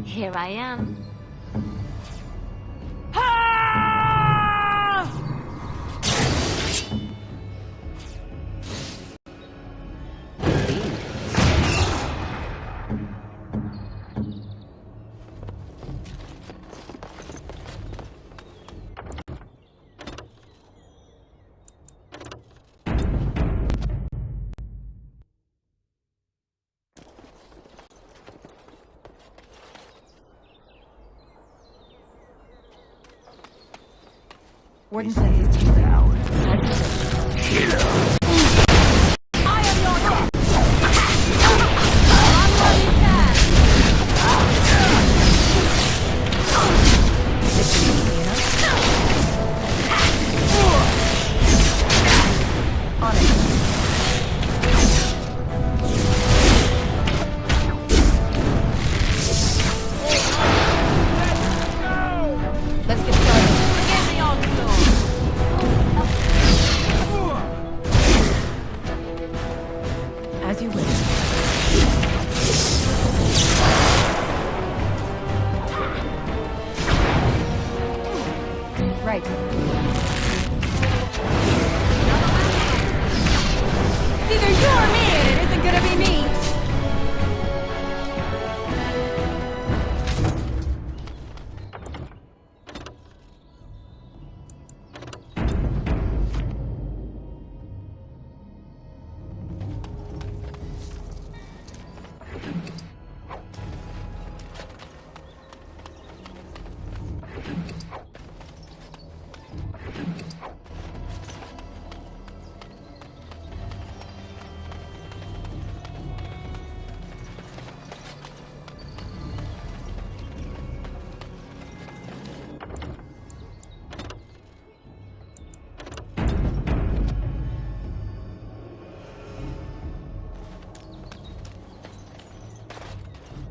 Here I am. Warden says it's too loud. I am your death! On where you can! On it. Let's get started. Give me on floor! As you wish. Right. It's either you or me, and it isn't gonna be me!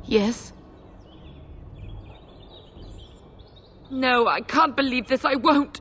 Yes? No, I can't believe this. I won't.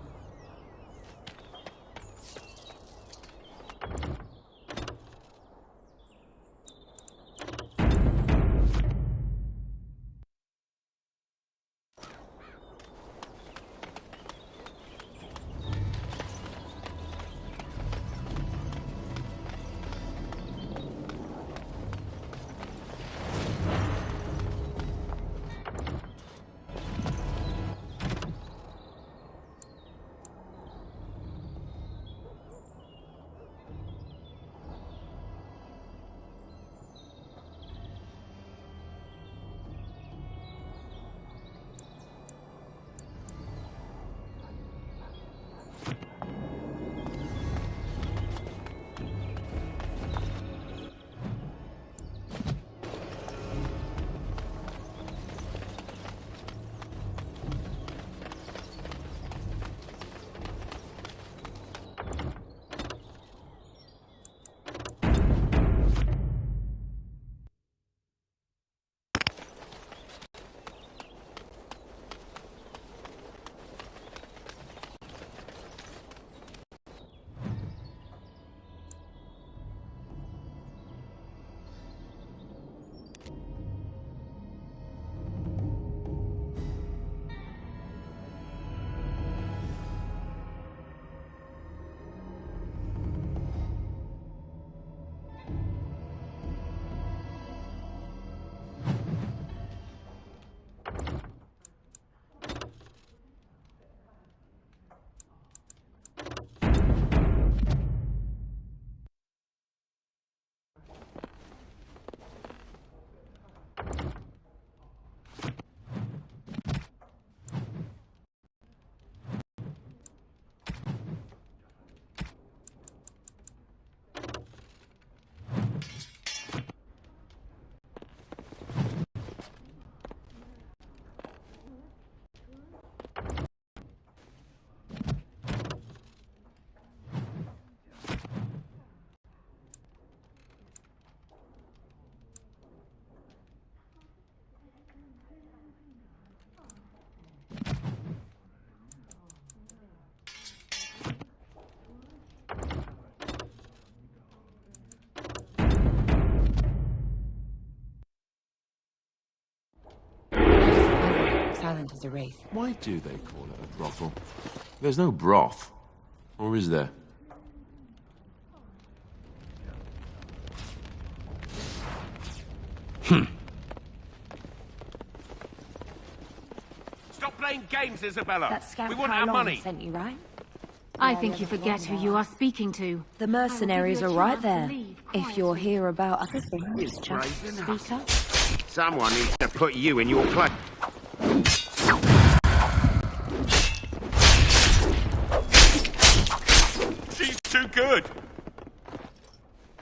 enters a wraith. Why do they call it a brothel? There's no broth. Or is there? Stop playing games, Isabella. That scout We want our money. sent you, right? I think you forget who you are speaking to. The mercenaries are right there. leave If you're here about other things, just speak up. Someone needs to put you in your place. She's too good.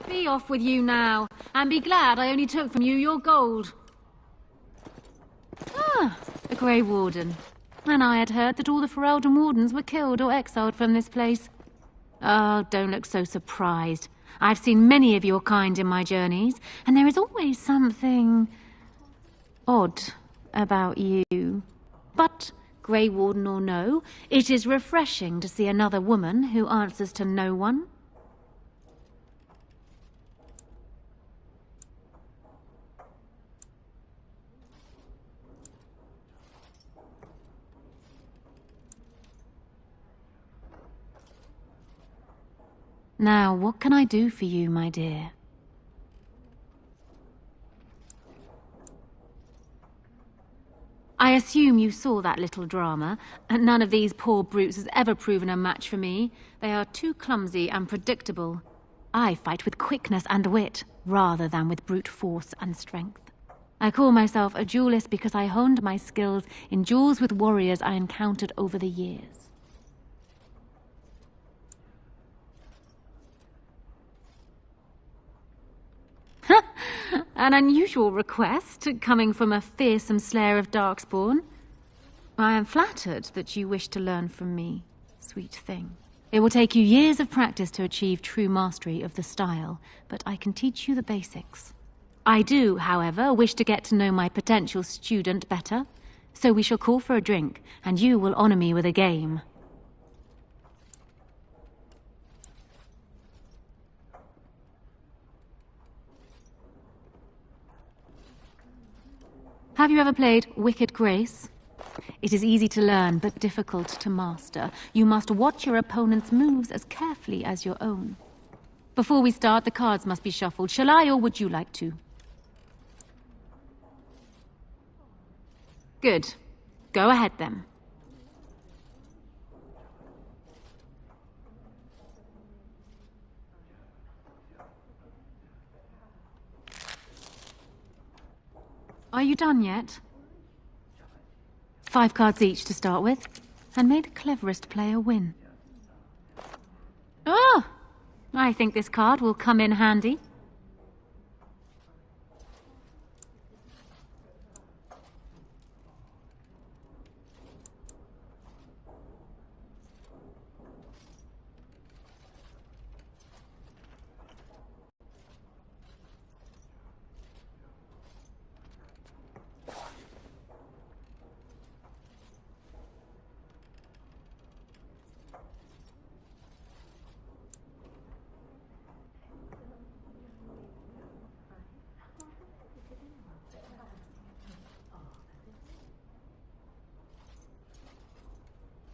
Be off with you now, and be glad I only took from you your gold. Ah, a Grey Warden. And I had heard that all the Ferelden Wardens were killed or exiled from this place. Oh, don't look so surprised. I've seen many of your kind in my journeys, and there is always something odd about you. But, Grey Warden or no, it is refreshing to see another woman who answers to no one. Now, what can I do for you, my dear? I assume you saw that little drama, and none of these poor brutes has ever proven a match for me. They are too clumsy and predictable. I fight with quickness and wit, rather than with brute force and strength. I call myself a duelist because I honed my skills in duels with warriors I encountered over the years. An unusual request, coming from a fearsome slayer of Darkspawn. I am flattered that you wish to learn from me, sweet thing. It will take you years of practice to achieve true mastery of the style, but I can teach you the basics. I do, however, wish to get to know my potential student better, so we shall call for a drink, and you will honor me with a game. Have you ever played Wicked Grace? It is easy to learn, but difficult to master. You must watch your opponent's moves as carefully as your own. Before we start, the cards must be shuffled. Shall I, or would you like to? Good. Go ahead, then. Are you done yet? 5 cards each to start with, and may the cleverest player win. Oh! I think this card will come in handy.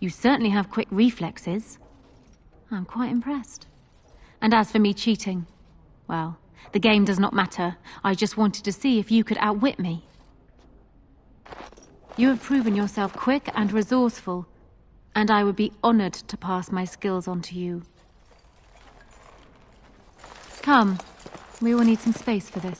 You certainly have quick reflexes. I'm quite impressed. And as for me cheating, well, the game does not matter. I just wanted to see if you could outwit me. You have proven yourself quick and resourceful, and I would be honored to pass my skills on to you. Come, we will need some space for this.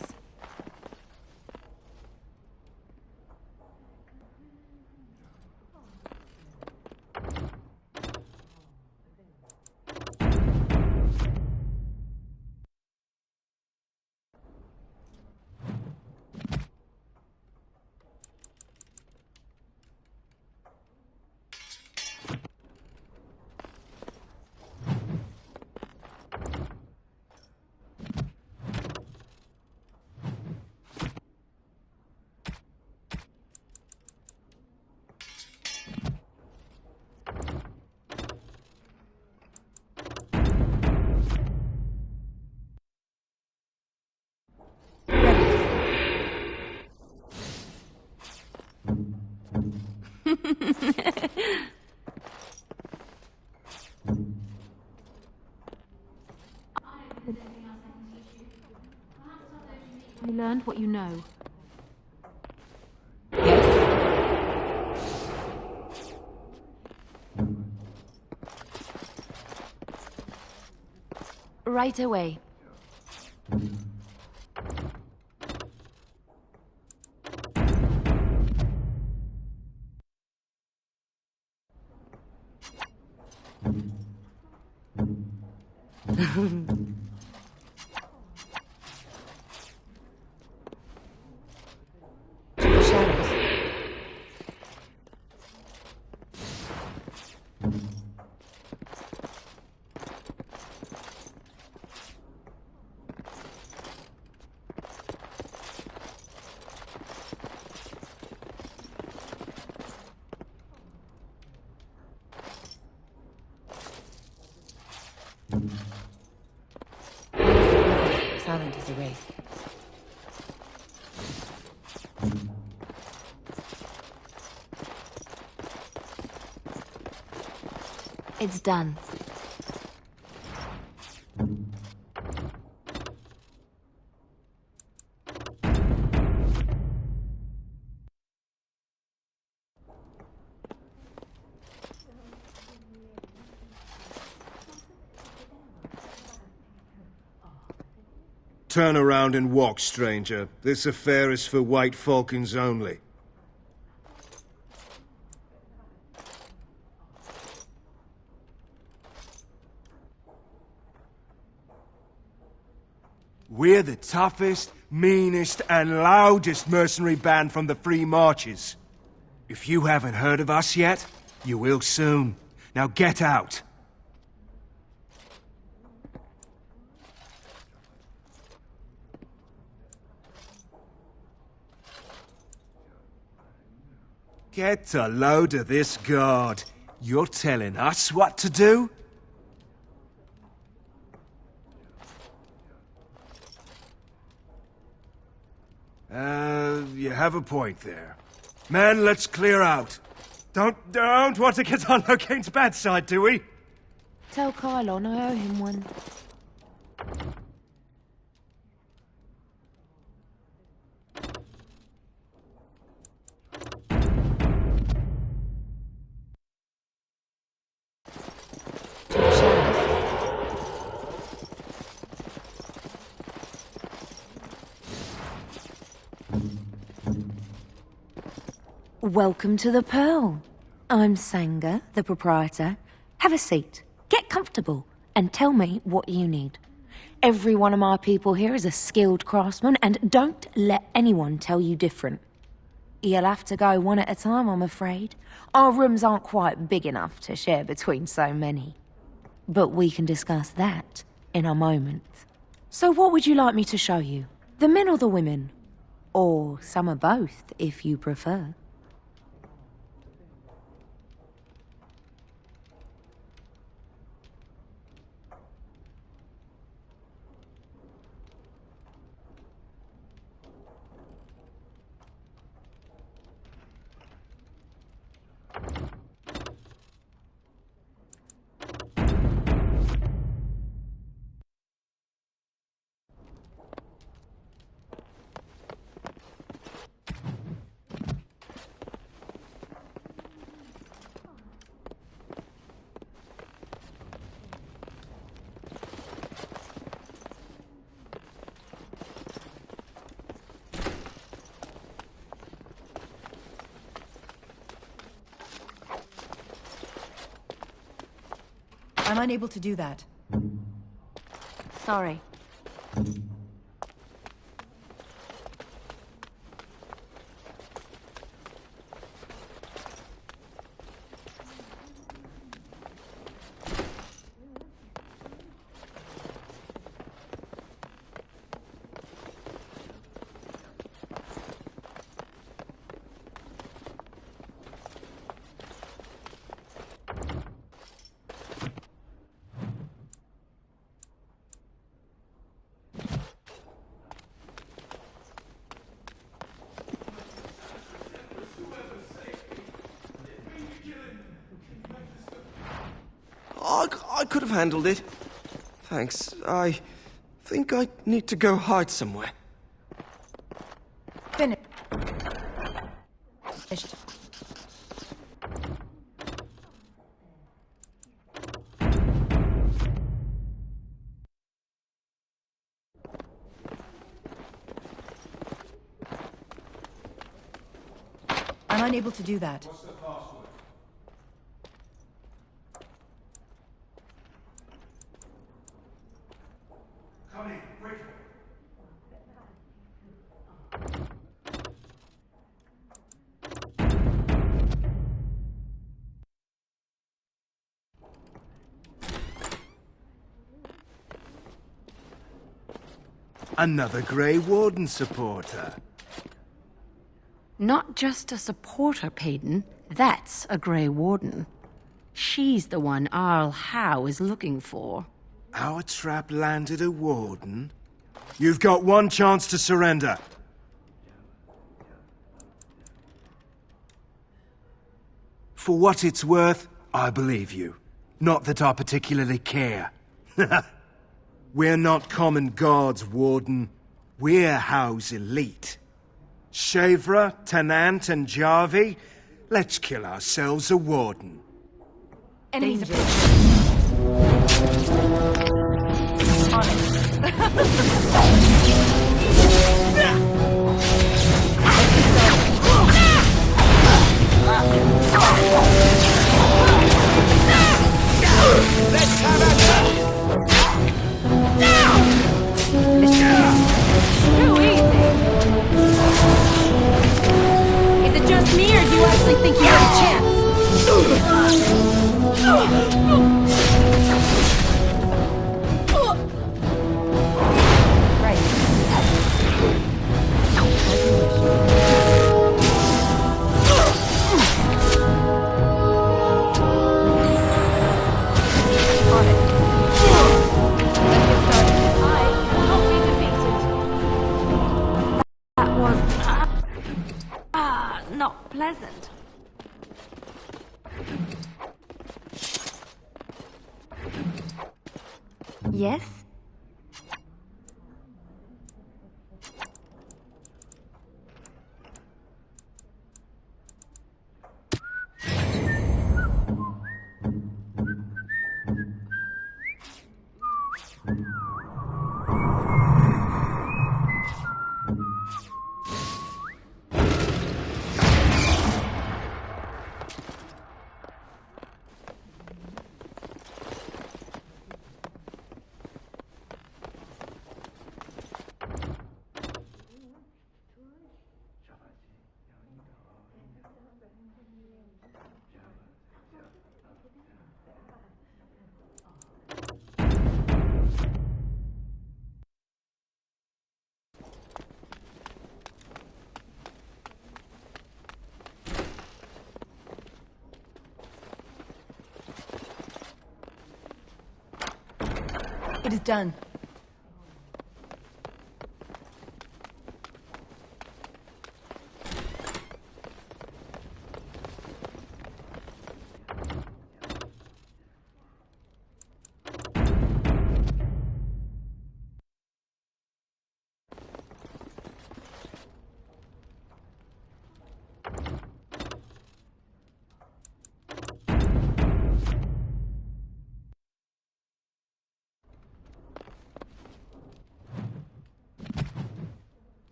You learned what you know. Right away. To the shadows. Silent as a wraith. It's done. Turn around and walk, stranger. This affair is for white falcons only. We're the toughest, meanest, and loudest mercenary band from the Free Marches. If you haven't heard of us yet, you will soon. Now get out. Get a load of this guard. You're telling us what to do? You have a point there. Man, let's clear out. Don't want to get on Locane's bad side, do we? Tell Kylon I owe him one. To the shadows. Welcome to the Pearl. I'm Sanga, the proprietor. Have a seat, get comfortable, and tell me what you need. Every one of my people here is a skilled craftsman, and don't let anyone tell you different. You'll have to go one at a time, I'm afraid. Our rooms aren't quite big enough to share between so many. But we can discuss that in a moment. So what would you like me to show you? The men or the women? Or some of both, if you prefer. I'm unable to do that. Sorry. I could have handled it. Thanks. I think I need to go hide somewhere. I'm unable to do that. Come in, quick. Another Grey Warden supporter. Not just a supporter, Peyton. That's a Grey Warden. She's the one Arl Howe is looking for. Our trap landed a Warden? You've got one chance to surrender. For what it's worth, I believe you. Not that I particularly care. We're not common guards, Warden. We're Howe's elite. Shavra, Tennant, and Jarvie, let's kill ourselves a Warden. Enemies Danger. Let's have a Too easy. Is it just me, or do you actually think you have a chance? That was... not pleasant. Yes? It is done.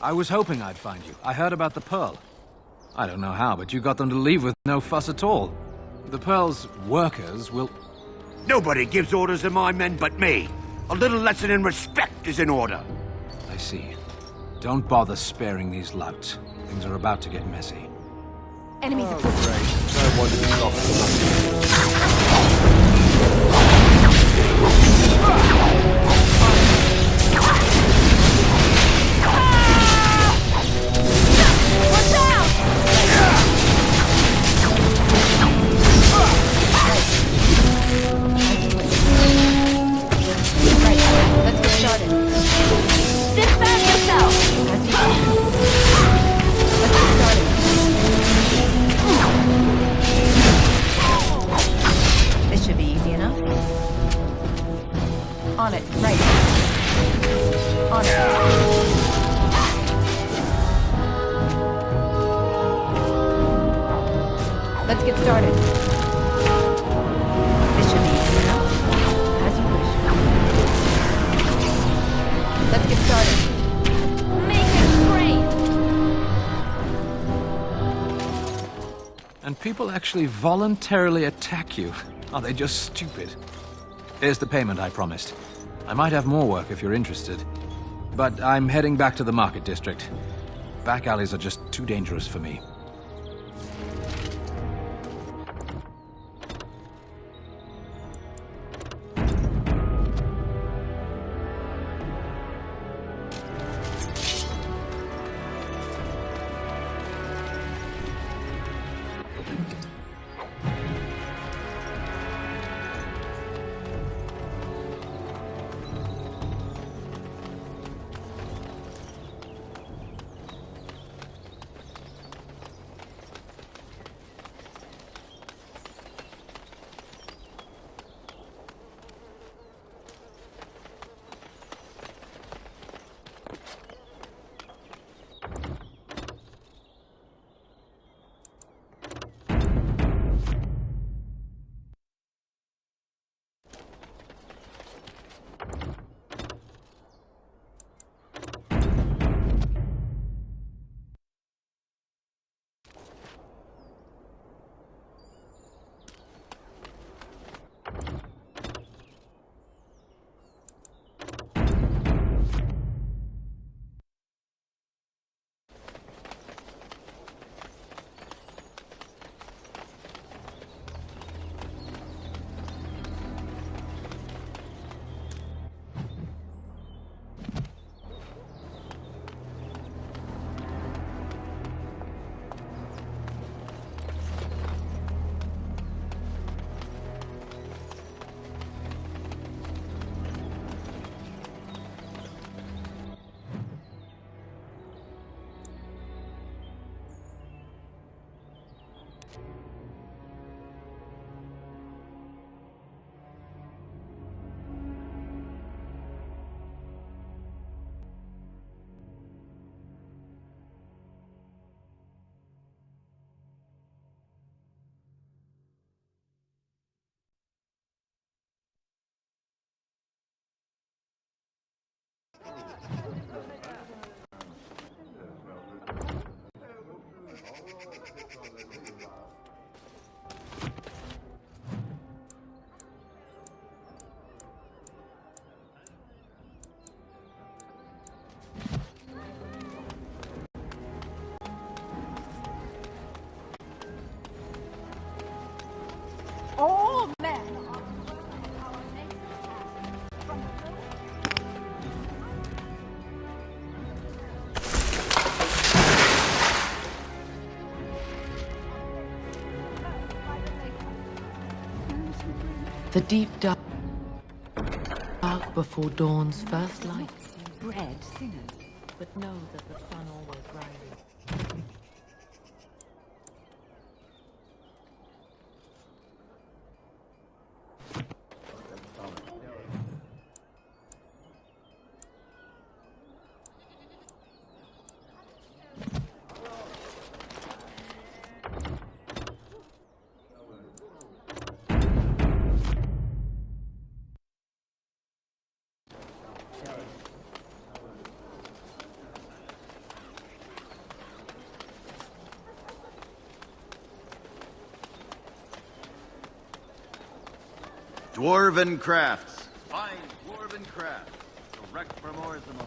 I was hoping I'd find you. I heard about the Pearl. I don't know how, but you got them to leave with no fuss at all. The Pearl's workers will... Nobody gives orders to my men but me. A little lesson in respect is in order. I see. Don't bother sparing these louts. Things are about to get messy. Enemies Oh, approaching. great. No wonder the goblins. Right, let's get started. Defend yourself! Let's get started. This should be easy enough. On it, right. On it. Let's get started. This should be easy enough. As you wish. Let's get started. Make it brave! And people actually voluntarily attack you. Are they just stupid? Here's the payment I promised. I might have more work if you're interested. But I'm heading back to the market district. Back alleys are just too dangerous for me. All men! The deep dark before dawn's first light. Bread, but know that the sun always rises. Dwarven crafts. Fine dwarven crafts. Direct from Orzamal.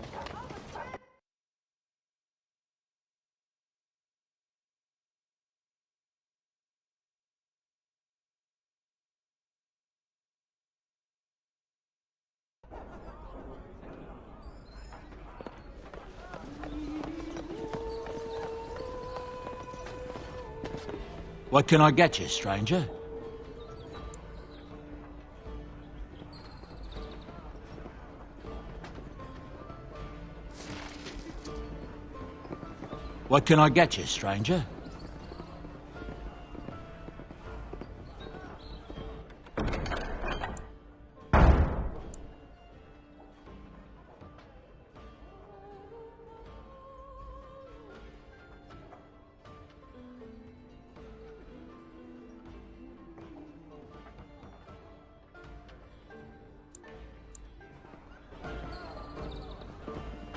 What can I get you, stranger? What can I get you, stranger?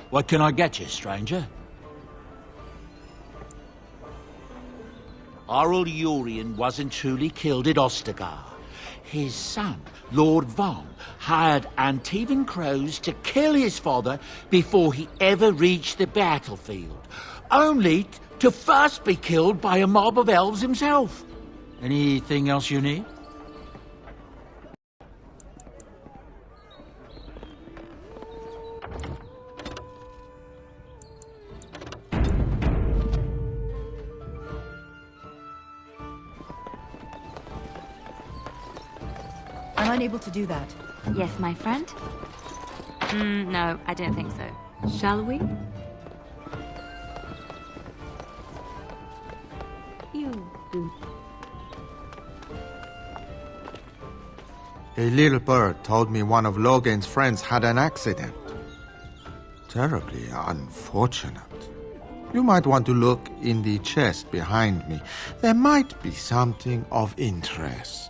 What can I get you, stranger? Arl Urian wasn't truly killed at Ostagar. His son, Lord Von, hired Antivan crows to kill his father before he ever reached the battlefield, only to first be killed by a mob of elves himself. Anything else you need? I'm unable to do that. Yes, my friend? No, I don't think so. Shall we? A little bird told me one of Logan's friends had an accident. Terribly unfortunate. You might want to look in the chest behind me. There might be something of interest.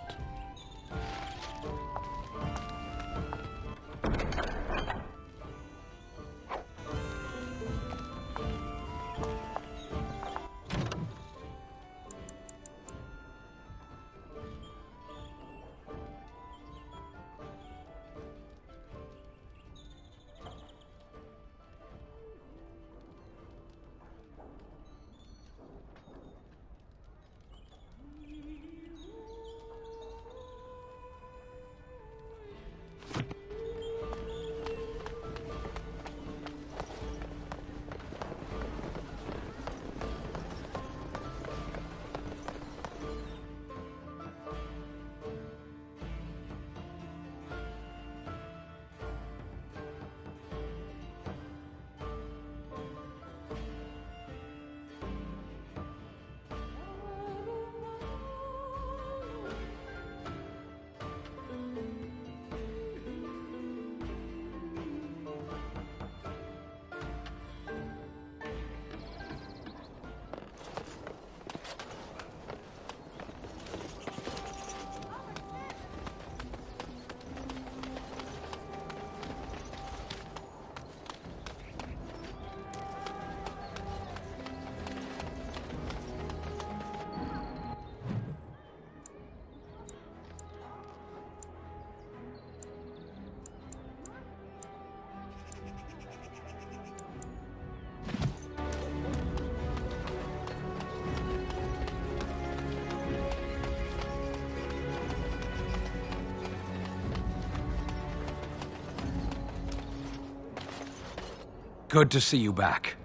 Good to see you back.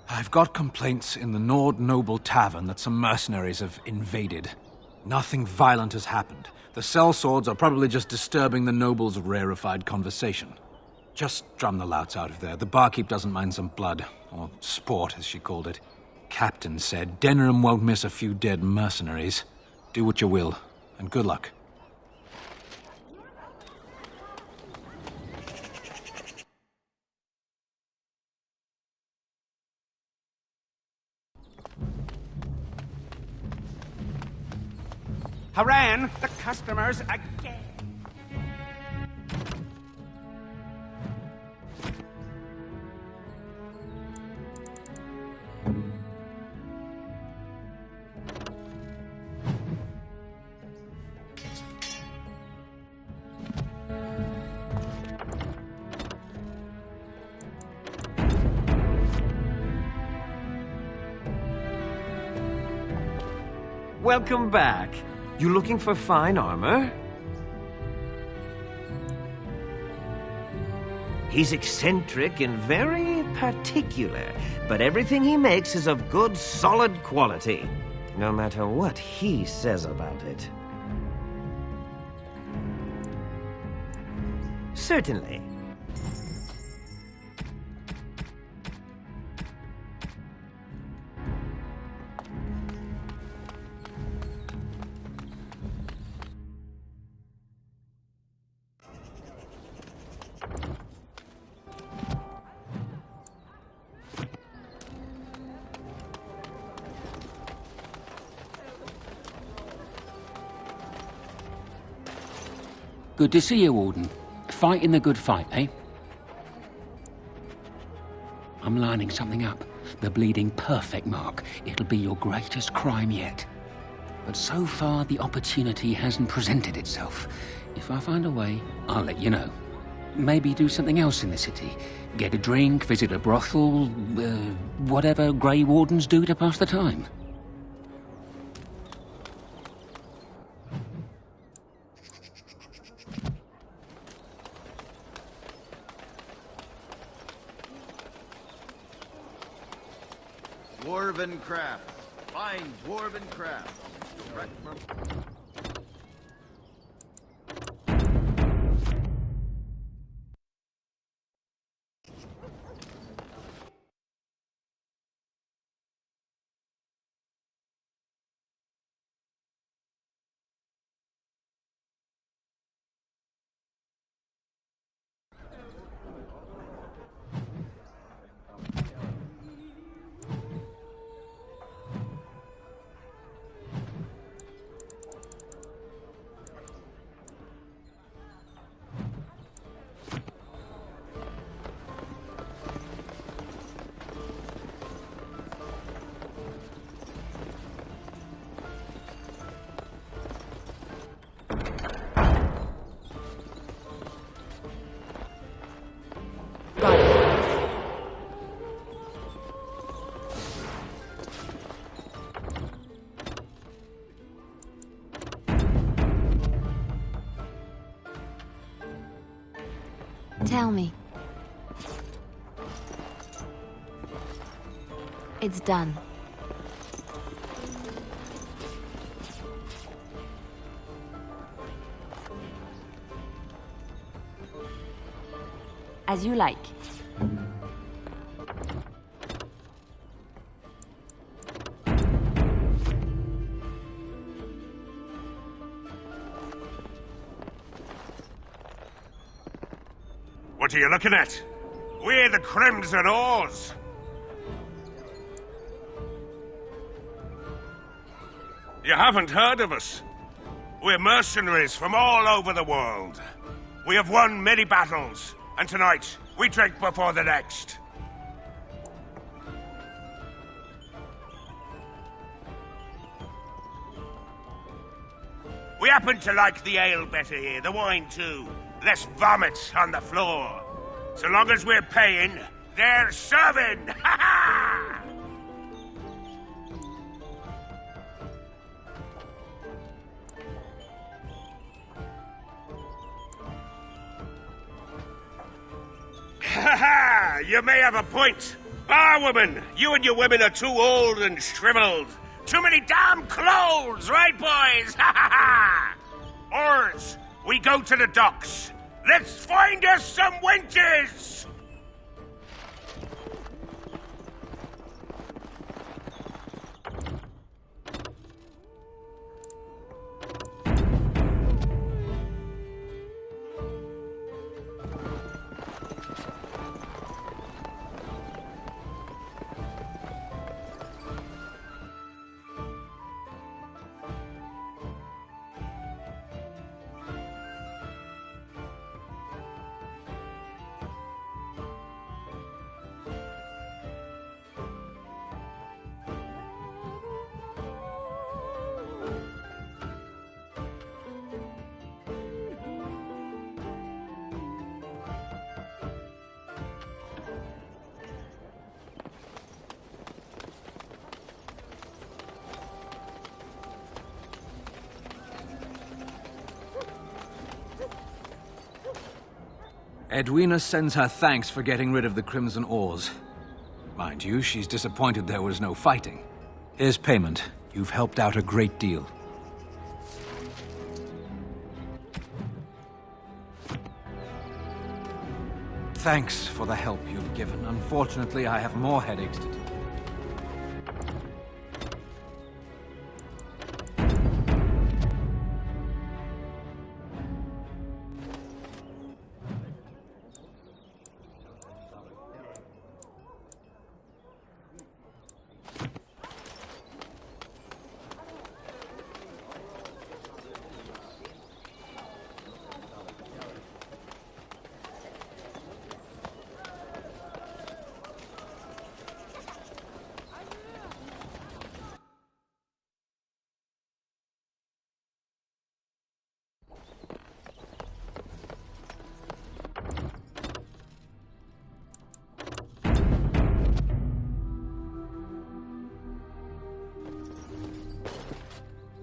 I've got complaints in the Nord Noble Tavern that some mercenaries have invaded. Nothing violent has happened. The sellswords are probably just disturbing the nobles' rarefied conversation. Just drum the louts out of there. The barkeep doesn't mind some blood, or sport, as she called it. Captain said Denerim won't miss a few dead mercenaries. Do what you will, and good luck. Haran, the customers again. Welcome back. You looking for fine armor? He's eccentric and very particular, but everything he makes is of good, solid quality. no matter what he says about it. Certainly. Good to see you, Warden. Fighting the good fight, eh? I'm lining something up. The bleeding perfect mark. It'll be your greatest crime yet. But so far, the opportunity hasn't presented itself. If I find a way, I'll let you know. Maybe do something else in the city. Get a drink, visit a brothel, whatever Grey Wardens do to pass the time. Dwarven crafts. Fine dwarven crafts. Direct from... Tell me. It's done. As you like. What are you looking at? We're the Crimson Oars! You haven't heard of us. We're mercenaries from all over the world. We have won many battles, and tonight, we drink before the next. We happen to like the ale better here, the wine too. Less vomit on the floor. So long as we're paying, they're serving! Ha ha! Ha ha! You may have a point. Barwoman, you and your women are too old and shriveled. Too many damn clothes, right, boys? Ha ha ha! Oars, we go to the docks. Let's find us some wenches! Edwina sends her thanks for getting rid of the Crimson Oars. Mind you, she's disappointed there was no fighting. Here's payment. You've helped out a great deal. Thanks for the help you've given. Unfortunately, I have more headaches to deal with.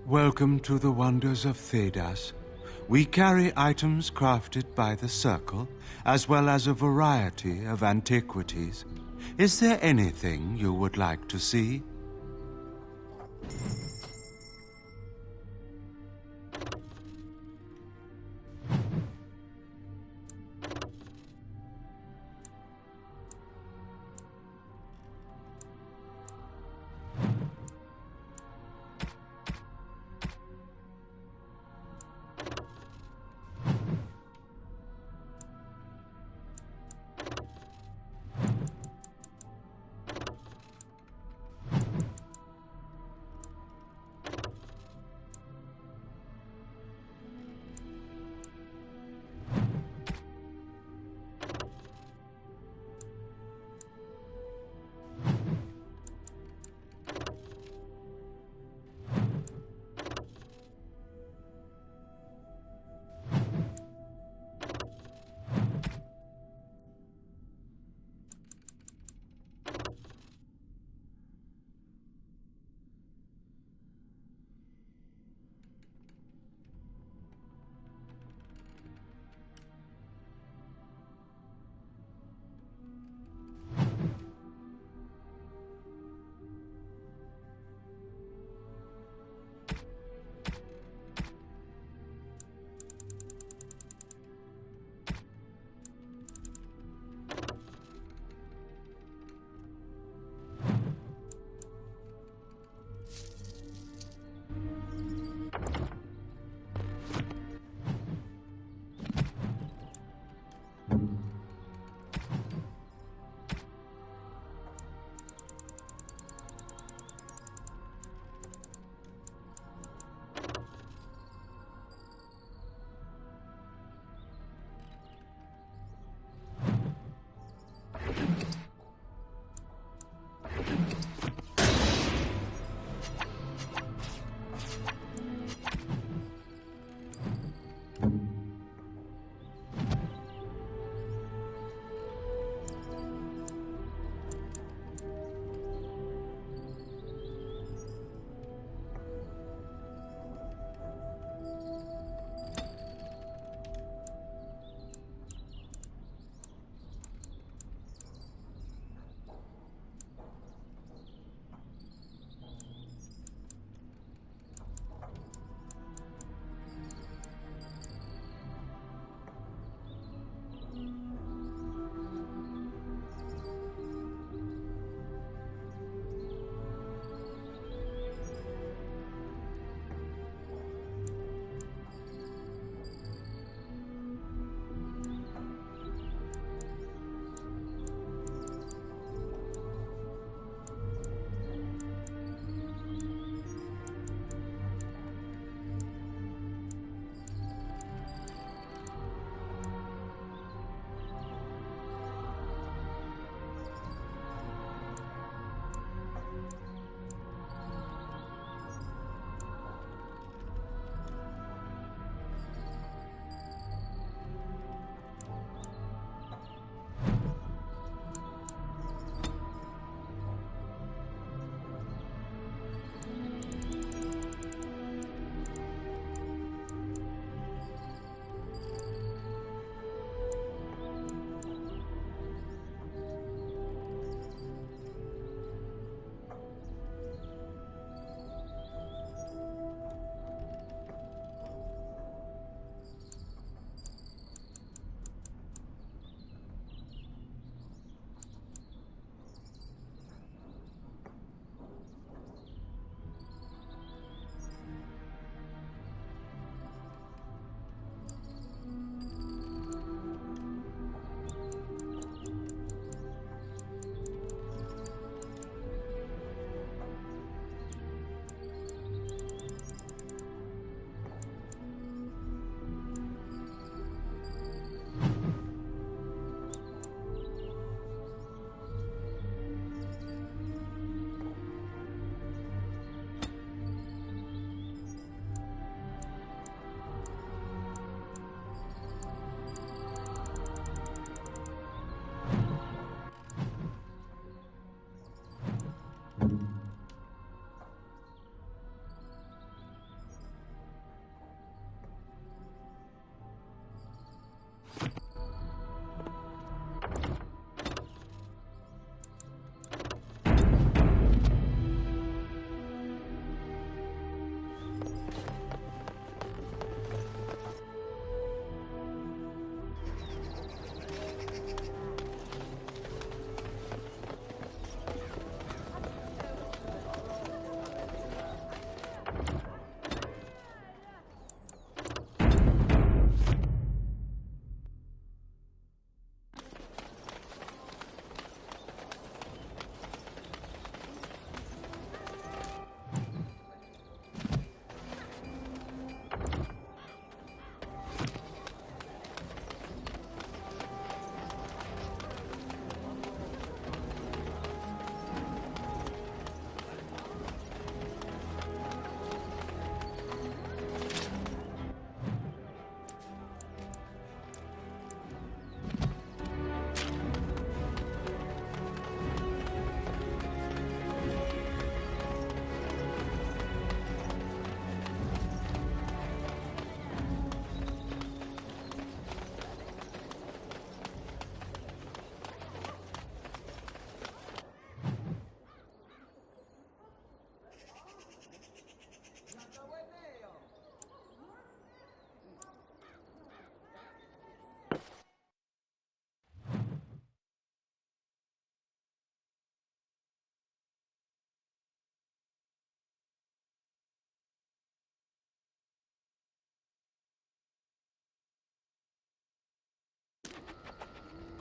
Welcome to the wonders of Thedas. We carry items crafted by the Circle, as well as a variety of antiquities. Is there anything you would like to see?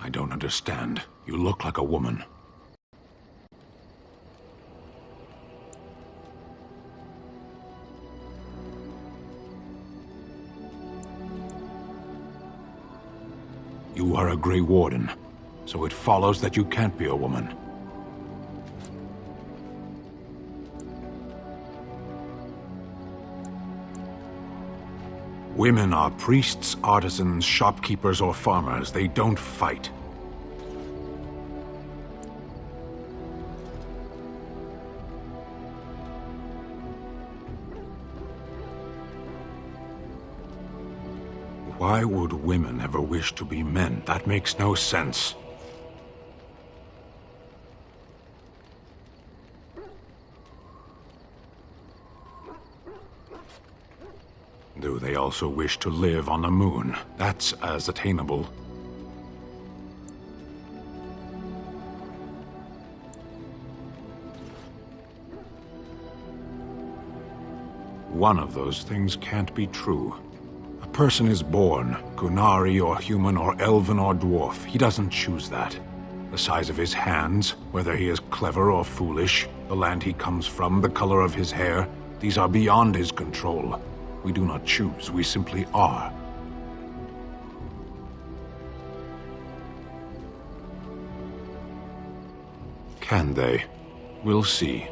I don't understand. You look like a woman. You are a Grey Warden, so it follows that you can't be a woman. Women are priests, artisans, shopkeepers, or farmers. They don't fight. Why would women ever wish to be men? That makes no sense. Do they also wish to live on the moon? That's as attainable. One of those things can't be true. A person is born, Kunari or human or elven or dwarf. He doesn't choose that. The size of his hands, whether he is clever or foolish, the land he comes from, the color of his hair, these are beyond his control. We do not choose, we simply are. Can they? We'll see.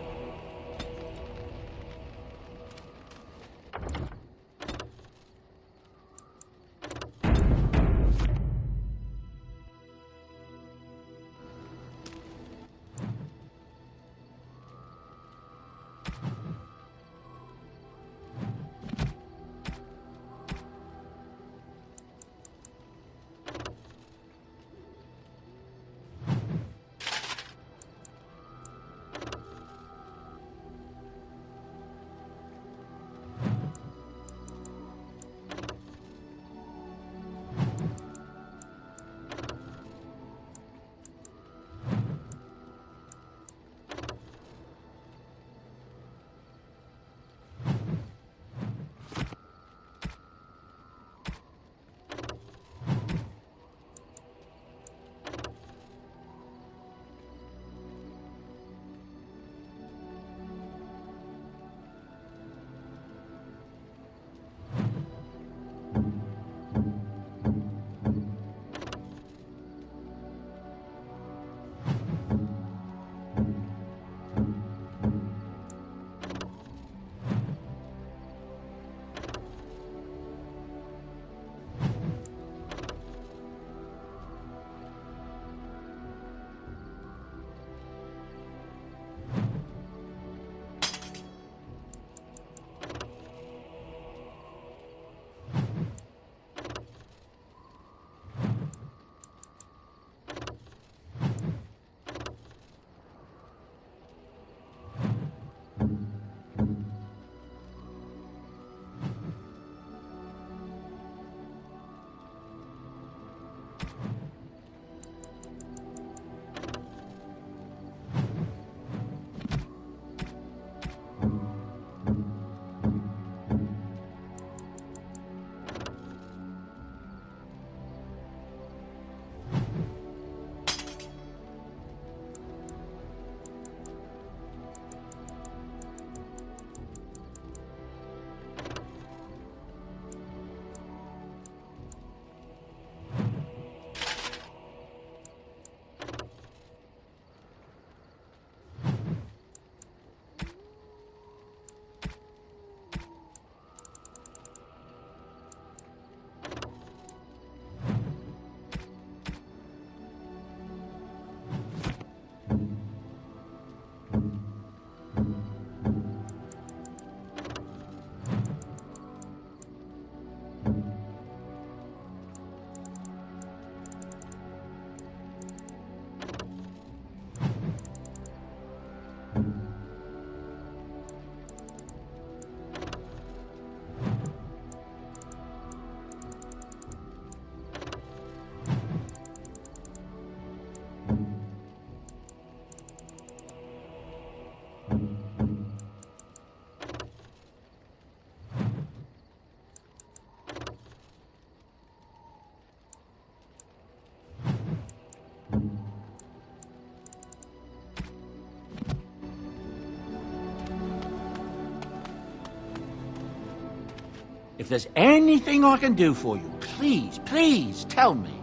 If there's anything I can do for you, please, please tell me.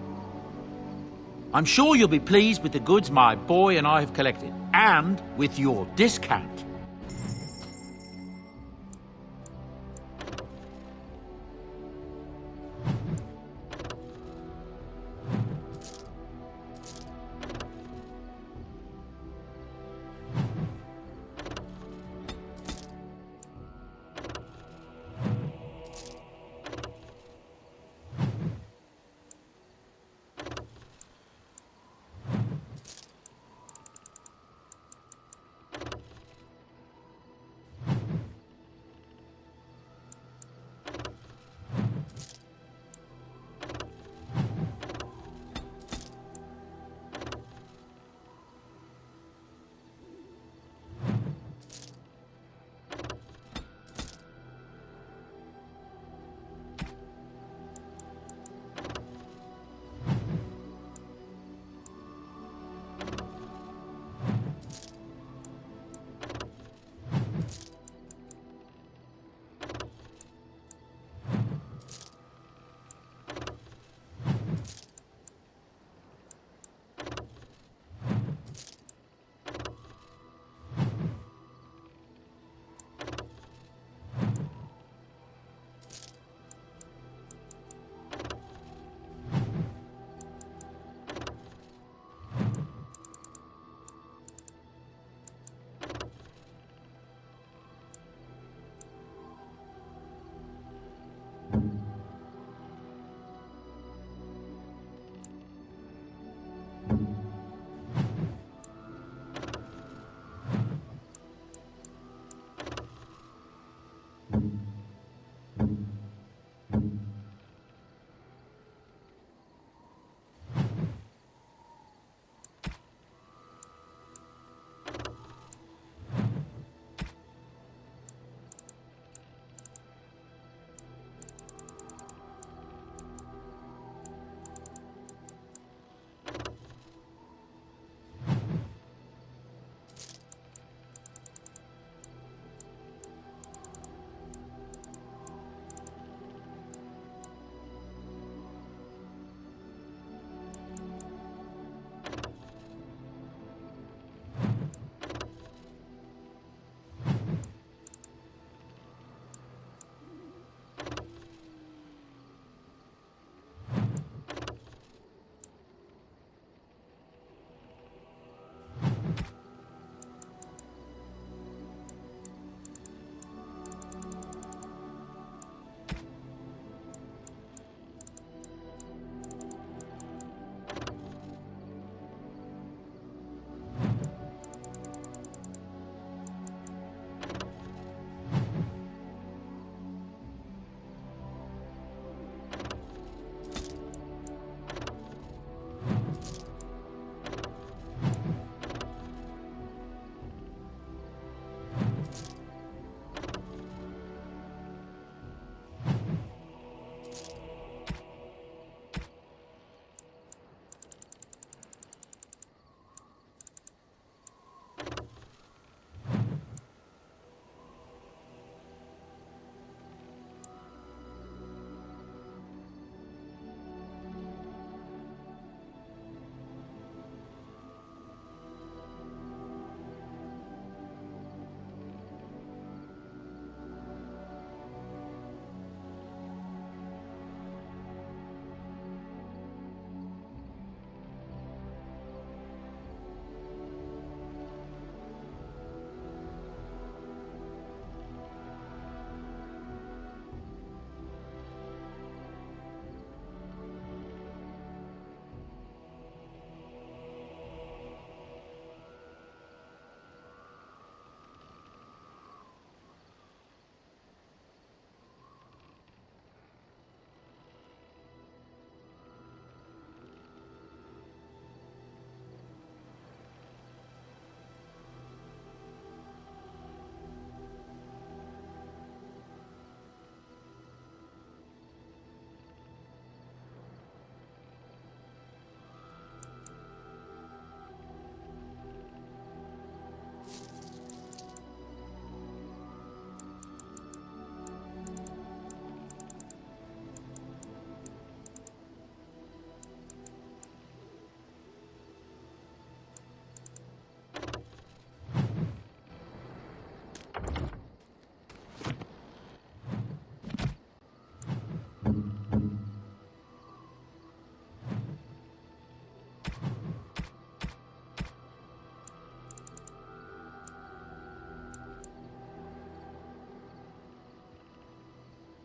I'm sure you'll be pleased with the goods my boy and I have collected, and with your discount.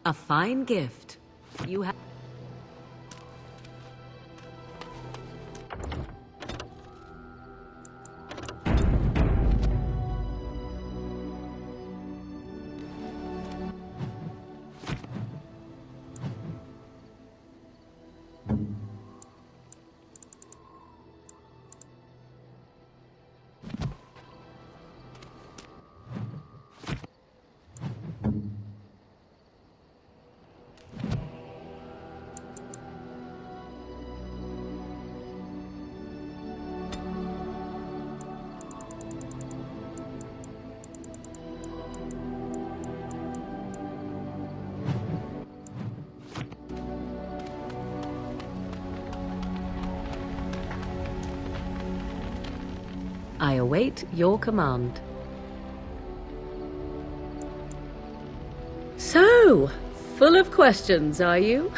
A fine gift. You have... I await your command. So, full of questions, are you?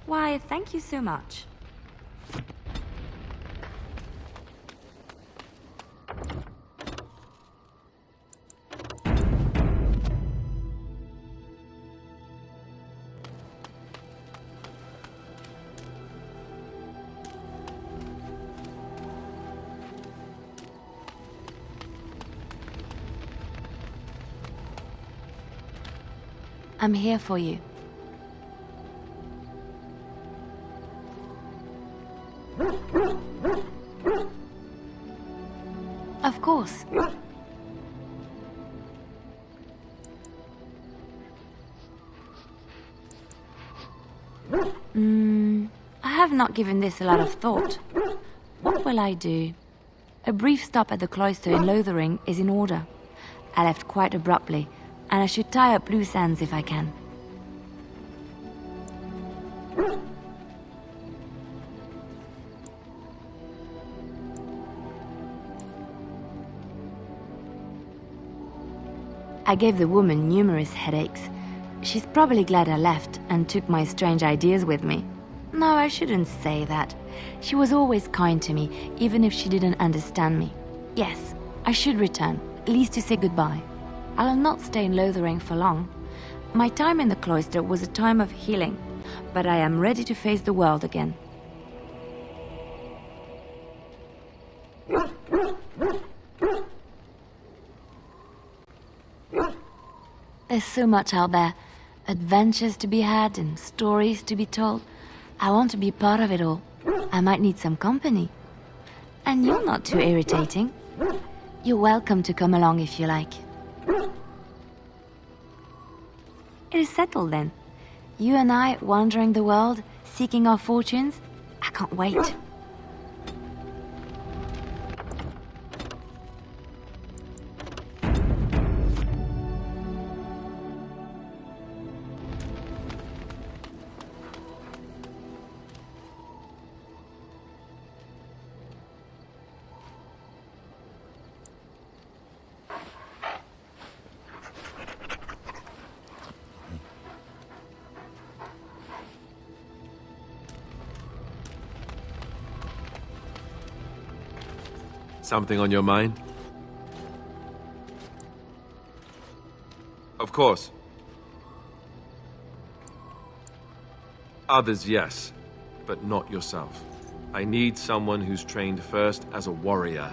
Why, thank you so much. I'm here for you. Of course. I have not given this a lot of thought. What will I do? A brief stop at the cloister in Lothering is in order. I left quite abruptly, and I should tie up loose ends if I can. I gave the woman numerous headaches. She's probably glad I left and took my strange ideas with me. No, I shouldn't say that. She was always kind to me, even if she didn't understand me. Yes, I should return, at least to say goodbye. I'll not stay in Lothering for long. My time in the cloister was a time of healing, but I am ready to face the world again. There's so much out there. Adventures to be had and stories to be told. I want to be part of it all. I might need some company. And you're not too irritating. You're welcome to come along if you like. It is settled then. You and I wandering the world, seeking our fortunes. I can't wait. Something on your mind? Of course. Others, yes, but not yourself. I need someone who's trained first as a warrior.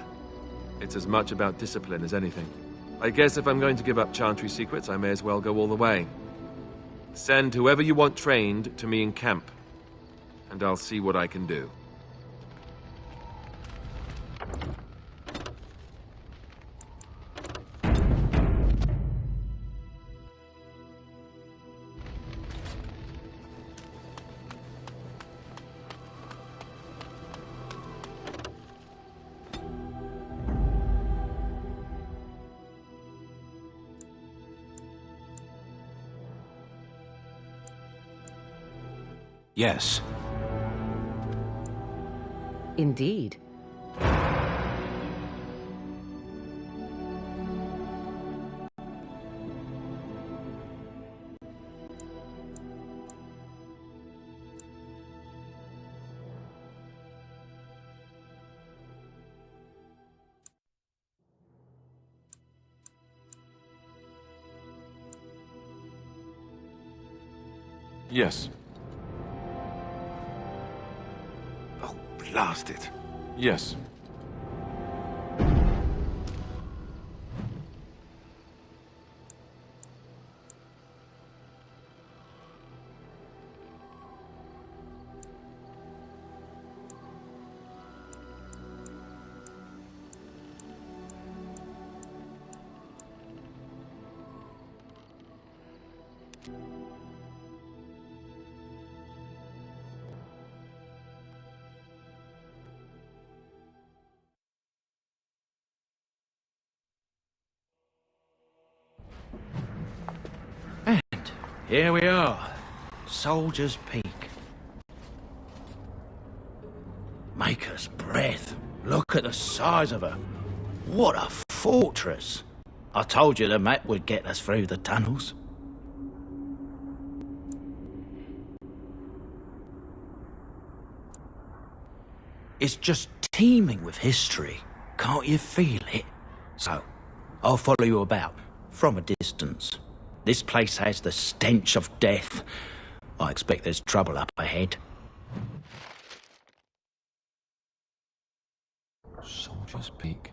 It's as much about discipline as anything. I guess if I'm going to give up Chantry secrets, I may as well go all the way. Send whoever you want trained to me in camp, and I'll see what I can do. Yes. Indeed. Yes. Oh, blast it. Yes. Here we are, Soldier's Peak. Maker's breath. Look at the size of her. What a fortress. I told you the map would get us through the tunnels. It's just teeming with history. Can't you feel it? So, I'll follow you about, from a distance. This place has the stench of death. I expect there's trouble up ahead. Soldier's Peak.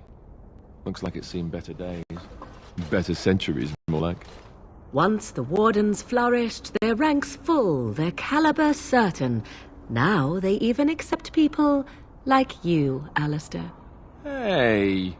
Looks like it's seen better days. Better centuries, more like. Once the Wardens flourished, their ranks full, their caliber certain. Now they even accept people like you, Alistair. Hey!